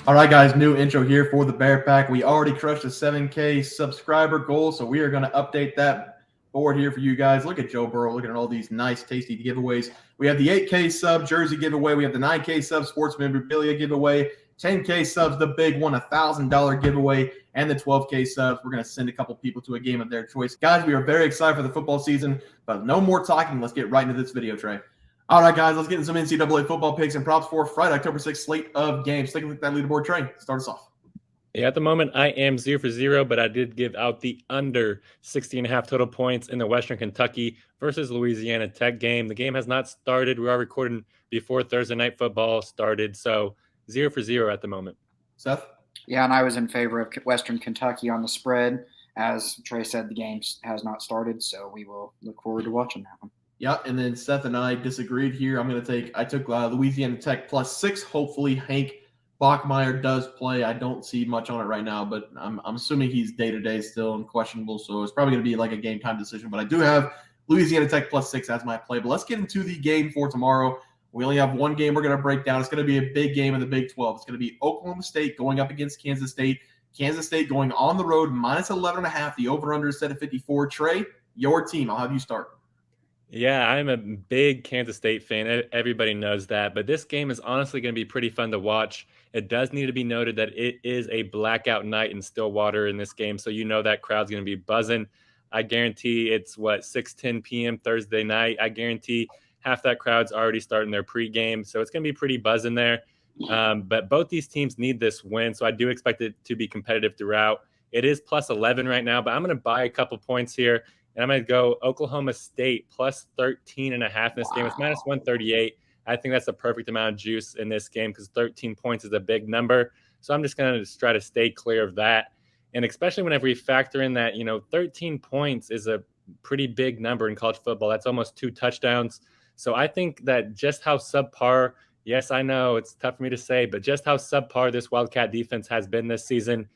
All right, guys, new intro here for the Bear Pack. We already crushed the 7K subscriber goal, so we are going to update that board here for you guys. Look at Joe Burrow, looking at all these nice, tasty giveaways. We have the 8K sub jersey giveaway. We have the 9K sub sports memorabilia giveaway, 10K subs, the big one, $1,000 giveaway, and the 12K subs. We're going to send a couple people to a game of their choice. Guys, we are very excited for the football season, but no more talking. Let's get right into this video, Trey. All right, guys, let's get into some NCAA football picks and props for Friday, October 6th slate of games. Take a look at that leaderboard, Trey. Start us off. Yeah, at the moment, I am 0 for 0, but I did give out the under 60.5 total points in the Western Kentucky versus Louisiana Tech game. The game has not started. We are recording before Thursday Night Football started, so 0 for 0 at the moment. Seth? Yeah, and I was in favor of Western Kentucky on the spread. As Trey said, the game has not started, so we will look forward to watching that one. Yeah, and then Seth and I disagreed here. I took Louisiana Tech +6. Hopefully Hank Bachmeier does play. I don't see much on it right now, but I'm assuming he's day-to-day still and questionable, so it's probably going to be like a game-time decision. But I do have Louisiana Tech +6 as my play. But let's get into the game for tomorrow. We only have one game we're going to break down. It's going to be a big game in the Big 12. It's going to be Oklahoma State going up against Kansas State. Kansas State going on the road, -11.5. The over-under is set at 54. Trey, your team. I'll have you start. Yeah, I'm a big Kansas State fan. Everybody knows that. But this game is honestly going to be pretty fun to watch. It does need to be noted that it is a blackout night in Stillwater in this game. So you know that crowd's going to be buzzing. I guarantee it's, 6:10 p.m. Thursday night. I guarantee half that crowd's already starting their pregame. So it's going to be pretty buzzing there. But both these teams need this win. So I do expect it to be competitive throughout. It is +11 right now, but I'm going to buy a couple points here. And I'm going to go Oklahoma State +13.5 in this game. It's -138. I think that's the perfect amount of juice in this game because 13 points is a big number. So I'm just going to try to stay clear of that. And especially whenever we factor in that, 13 points is a pretty big number in college football. That's almost 2 touchdowns. So I think that just how subpar, yes, I know it's tough for me to say, but just how subpar this Wildcat defense has been this season,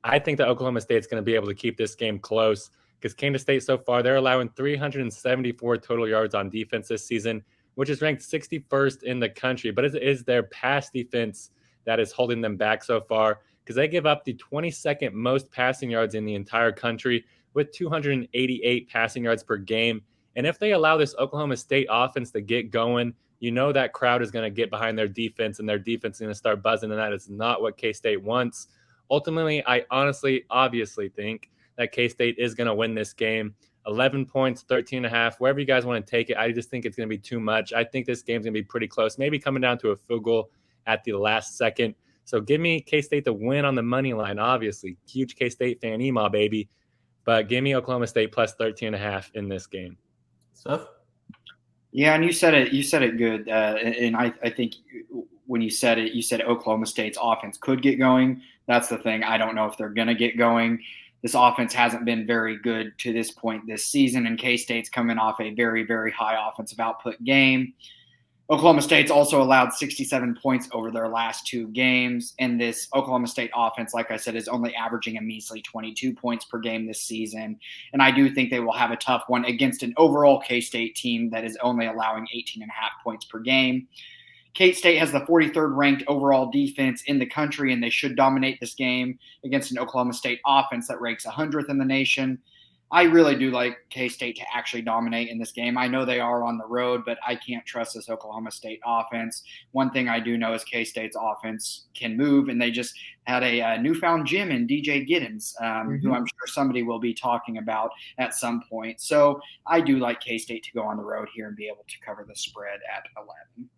I think that Oklahoma State's going to be able to keep this game close. Because Kansas State so far, they're allowing 374 total yards on defense this season, which is ranked 61st in the country. But it is their pass defense that is holding them back so far because they give up the 22nd most passing yards in the entire country with 288 passing yards per game. And if they allow this Oklahoma State offense to get going, that crowd is going to get behind their defense and their defense is going to start buzzing. And that is not what K-State wants. Ultimately, I obviously think that K-State is going to win this game. 11 points, 13.5, wherever you guys want to take it. I just think it's going to be too much. I think this game's going to be pretty close, maybe coming down to a field goal at the last second. So give me K-State to win on the money line, obviously. Huge K-State fan, Ema, baby. But give me Oklahoma State +13.5 in this game. Seth? Yeah, and you said it good. And I think when you said Oklahoma State's offense could get going. That's the thing. I don't know if they're going to get going. This offense hasn't been very good to this point this season, and K-State's coming off a very, very high offensive output game. Oklahoma State's also allowed 67 points over their last 2 games, and this Oklahoma State offense, like I said, is only averaging a measly 22 points per game this season. And I do think they will have a tough one against an overall K-State team that is only allowing 18.5 points per game. K-State has the 43rd ranked overall defense in the country, and they should dominate this game against an Oklahoma State offense that ranks 100th in the nation. I really do like K-State to actually dominate in this game. I know they are on the road, but I can't trust this Oklahoma State offense. One thing I do know is K-State's offense can move, and they just had a newfound gem in DJ Giddens, who I'm sure somebody will be talking about at some point. So I do like K-State to go on the road here and be able to cover the spread at 11.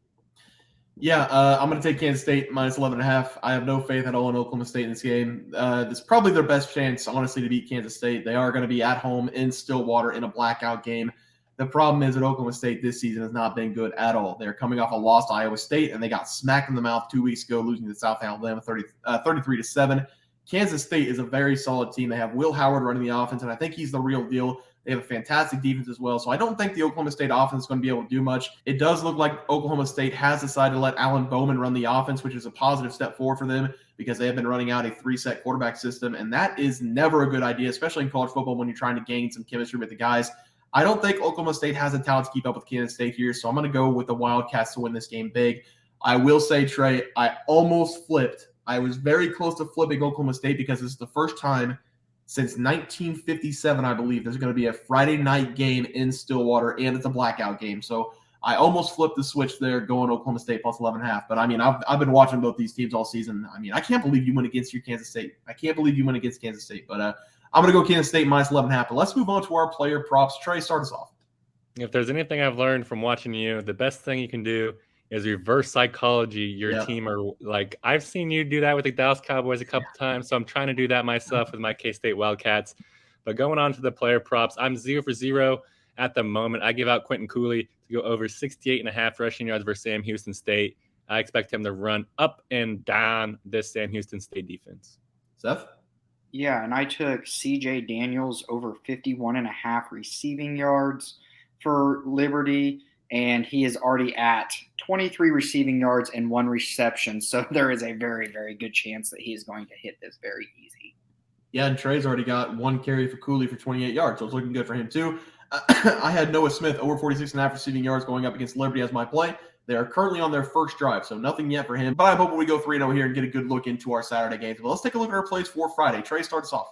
Yeah, I'm going to take Kansas State -11.5. I have no faith at all in Oklahoma State in this game. It's probably their best chance, honestly, to beat Kansas State. They are going to be at home in Stillwater in a blackout game. The problem is that Oklahoma State this season has not been good at all. They're coming off a loss to Iowa State, and they got smacked in the mouth 2 weeks ago, losing to South Alabama 33-7. Kansas State is a very solid team. They have Will Howard running the offense, and I think he's the real deal. They have a fantastic defense as well. So I don't think the Oklahoma State offense is going to be able to do much. It does look like Oklahoma State has decided to let Alan Bowman run the offense, which is a positive step forward for them because they have been running out a 3-set quarterback system. And that is never a good idea, especially in college football when you're trying to gain some chemistry with the guys. I don't think Oklahoma State has the talent to keep up with Kansas State here. So I'm going to go with the Wildcats to win this game big. I will say, Trey, I almost flipped I was very close to flipping Oklahoma State because it's the first time since 1957, I believe, there's going to be a Friday night game in Stillwater, and it's a blackout game. So I almost flipped the switch there, going Oklahoma State plus 11.5. But, I mean, I've been watching both these teams all season. I mean, I can't believe you went against your Kansas State. I can't believe you went against Kansas State. But I'm going to go Kansas State minus 11.5. But let's move on to our player props. Trey, start us off. If there's anything I've learned from watching you, the best thing you can do is reverse psychology your team. Or like, I've seen you do that with the Dallas Cowboys a couple times, so I'm trying to do that myself with my K-State Wildcats. But going on to the player props, I'm 0 for 0 at the moment. I give out Quentin Cooley to go over 68.5 rushing yards versus Sam Houston State. I expect him to run up and down this Sam Houston State defense. Seth? Yeah, and I took CJ Daniels over 51.5 receiving yards for Liberty, and he is already at 23 receiving yards and 1 reception. So there is a very, very good chance that he is going to hit this very easy. Yeah, and Trey's already got 1 carry for Cooley for 28 yards, so it's looking good for him too. I had Noah Smith over 46.5 receiving yards going up against Liberty as my play. They are currently on their first drive, so nothing yet for him. But I'm hoping we go 3-0 here and get a good look into our Saturday games. But let's take a look at our plays for Friday. Trey, start us off.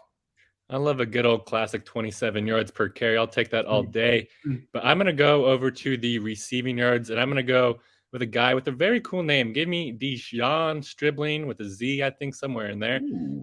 I love a good old classic 27 yards per carry. I'll take that all day. But I'm going to go over to the receiving yards, and I'm going to go with a guy with a very cool name. Give me Ze'Shaun Stribling with a Z, I think, somewhere in there.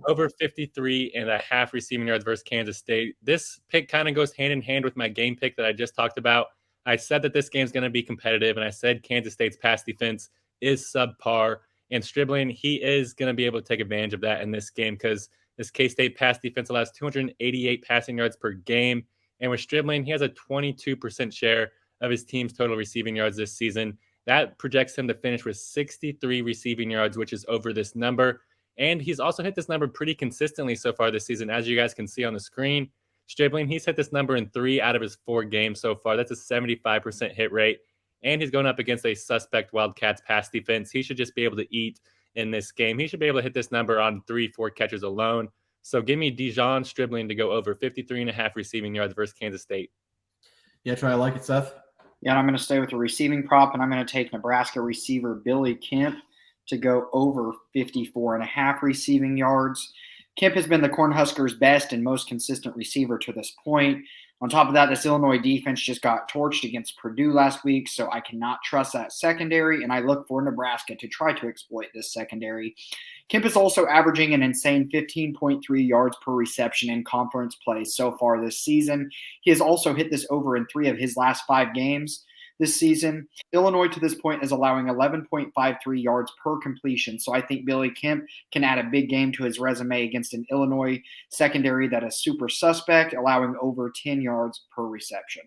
Over 53.5 receiving yards versus Kansas State. This pick kind of goes hand in hand with my game pick that I just talked about. I said that this game's going to be competitive, and I said Kansas State's pass defense is subpar. And Stribling, he is going to be able to take advantage of that in this game because this K-State pass defense allows 288 passing yards per game. And with Stribling, he has a 22% share of his team's total receiving yards this season. That projects him to finish with 63 receiving yards, which is over this number. And he's also hit this number pretty consistently so far this season. As you guys can see on the screen, Stribling, he's hit this number in 3 out of his 4 games so far. That's a 75% hit rate. And he's going up against a suspect Wildcats pass defense. He should just be able to eat in this game. He should be able to hit this number on 3-4 catches alone. So give me Ze'Shaun Stribling to go over 53.5 receiving yards versus Kansas State. Yeah, Trey, I like it, Seth. Yeah, and I'm going to stay with the receiving prop, and I'm going to take Nebraska receiver Billy Kemp to go over 54.5 receiving yards. Kemp has been the Cornhuskers' best and most consistent receiver to this point. On top of that, this Illinois defense just got torched against Purdue last week, so I cannot trust that secondary, and I look for Nebraska to try to exploit this secondary. Kemp is also averaging an insane 15.3 yards per reception in conference play so far this season. He has also hit this over in 3 of his last 5 games this season. Illinois to this point is allowing 11.53 yards per completion, so I think Billy Kemp can add a big game to his resume against an Illinois secondary that is super suspect, allowing over 10 yards per reception.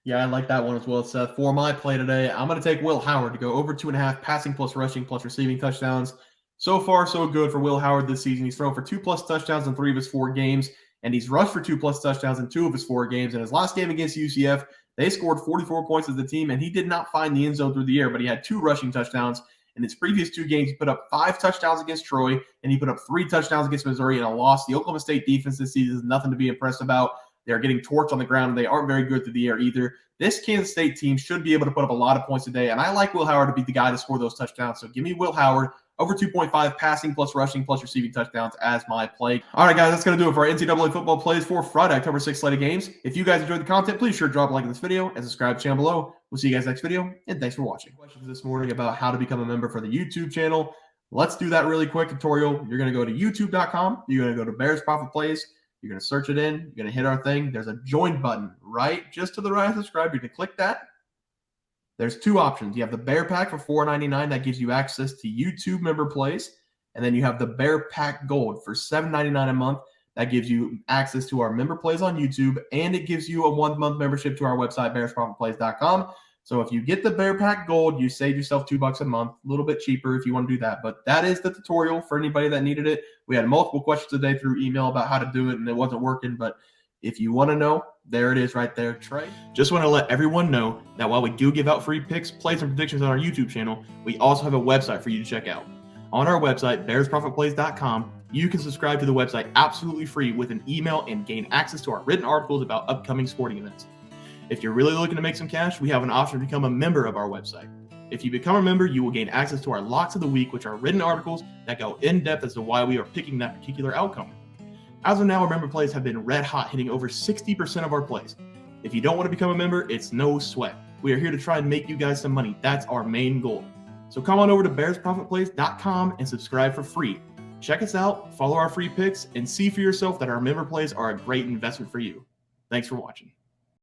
Yeah, I like that one as well, Seth. For my play today, I'm going to take Will Howard to go over 2.5 passing plus rushing plus receiving touchdowns. So far, so good for Will Howard this season. He's thrown for 2+ touchdowns in 3 of his 4 games, and he's rushed for 2+ touchdowns in 2 of his 4 games. In his last game against UCF, they scored 44 points as a team, and he did not find the end zone through the air, but he had 2 rushing touchdowns. In his previous 2 games, he put up 5 touchdowns against Troy, and he put up 3 touchdowns against Missouri in a loss. The Oklahoma State defense this season is nothing to be impressed about. They're getting torched on the ground, and they aren't very good through the air either. This Kansas State team should be able to put up a lot of points today, and I like Will Howard to be the guy to score those touchdowns. So give me Will Howard over 2.5 passing plus rushing plus receiving touchdowns as my play. All right, guys, that's going to do it for our NCAA football plays for Friday, October 6th slate of games. If you guys enjoyed the content, please sure drop a like on this video and subscribe to the channel below. We'll see you guys next video, and thanks for watching. Questions this morning about how to become a member for the YouTube channel. Let's do that really quick tutorial. You're going to go to youtube.com. You're going to go to Bears Profit Plays. You're going to search it in. You're going to hit our thing. There's a join button right just to the right of subscribe. You're going to click that. There's 2 options. You have the Bear Pack for $4.99. That gives you access to YouTube member plays. And then you have the Bear Pack Gold for $7.99 a month. That gives you access to our member plays on YouTube, and it gives you a 1-month membership to our website, bearsprofitplays.com. So if you get the Bear Pack Gold, you save yourself $2 a month, a little bit cheaper if you want to do that. But that is the tutorial for anybody that needed it. We had multiple questions today through email about how to do it, and it wasn't working. But if you want to know, there it is right there, Trey. Just want to let everyone know that while we do give out free picks, plays, and predictions on our YouTube channel, we also have a website for you to check out. On our website, bearsprofitplays.com, you can subscribe to the website absolutely free with an email and gain access to our written articles about upcoming sporting events. If you're really looking to make some cash, we have an option to become a member of our website. If you become a member, you will gain access to our Locks of the Week, which are written articles that go in depth as to why we are picking that particular outcome. As of now, our member plays have been red hot, hitting over 60% of our plays. If you don't want to become a member, it's no sweat. We are here to try and make you guys some money. That's our main goal. So come on over to bearsprofitplays.com and subscribe for free. Check us out, follow our free picks, and see for yourself that our member plays are a great investment for you. Thanks for watching.